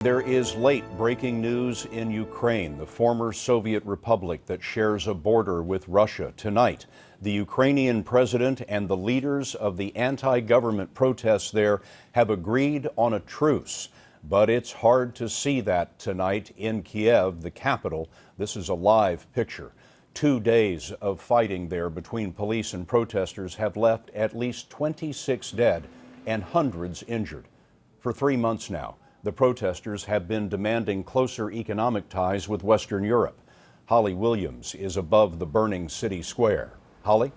There is late breaking news in Ukraine, the former Soviet republic that shares a border with Russia. Tonight, the Ukrainian president and the leaders of the anti-government protests there have agreed on a truce. But it's hard to see that tonight in Kiev, the capital. This is a live picture. 2 days of fighting there between police and protesters have left at least 26 dead and hundreds injured. For 3 months now, the protesters have been demanding closer economic ties with Western Europe. Holly Williams is above the burning city square. Holly?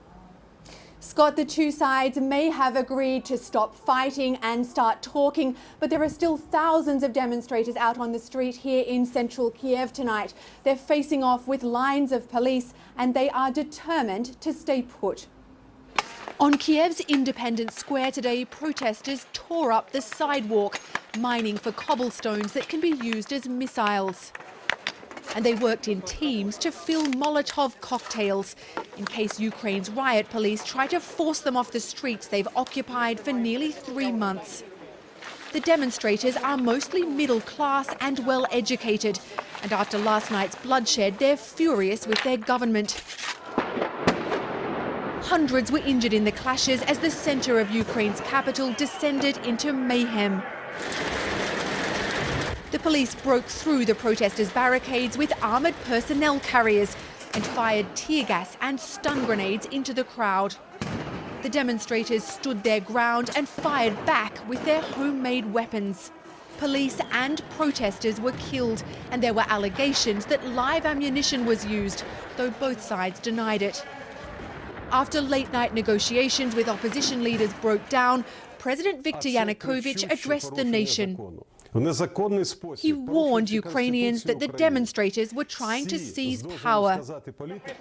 Scott, the two sides may have agreed to stop fighting and start talking, but there are still thousands of demonstrators out on the street here in central Kiev tonight. They're facing off with lines of police and they are determined to stay put. On Kiev's Independence Square today, protesters tore up the sidewalk, mining for cobblestones that can be used as missiles. And they worked in teams to fill Molotov cocktails in case Ukraine's riot police try to force them off the streets they've occupied for nearly 3 months. The demonstrators are mostly middle class and well educated, and after last night's bloodshed, they're furious with their government. Hundreds were injured in the clashes as the centre of Ukraine's capital descended into mayhem. The police broke through the protesters' barricades with armoured personnel carriers and fired tear gas and stun grenades into the crowd. The demonstrators stood their ground and fired back with their homemade weapons. Police and protesters were killed, and there were allegations that live ammunition was used, though both sides denied it. After late-night negotiations with opposition leaders broke down, President Viktor Yanukovych addressed the nation. He warned Ukrainians that the demonstrators were trying to seize power.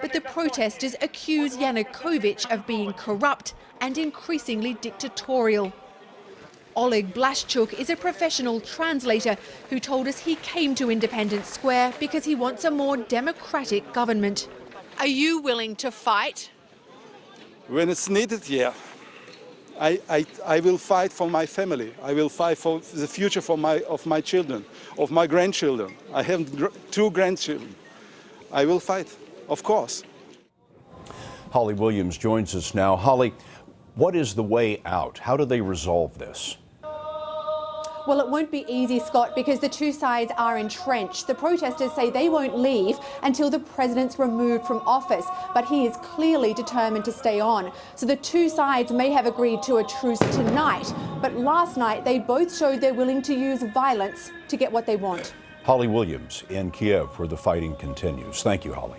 But the protesters accuse Yanukovych of being corrupt and increasingly dictatorial. Oleg Blashchuk is a professional translator who told us he came to Independence Square because he wants a more democratic government. Are you willing to fight? When it's needed, yeah. I will fight for my family. I will fight for the future of my children, of my grandchildren. I have 2 grandchildren. I will fight, of course. Holly Williams joins us now. Holly, what is the way out? How do they resolve this? Well, it won't be easy, Scott, because the two sides are entrenched. The protesters say they won't leave until the president's removed from office, but he is clearly determined to stay on. So the two sides may have agreed to a truce tonight, but last night they both showed they're willing to use violence to get what they want. Holly Williams in Kiev, where the fighting continues. Thank you, Holly.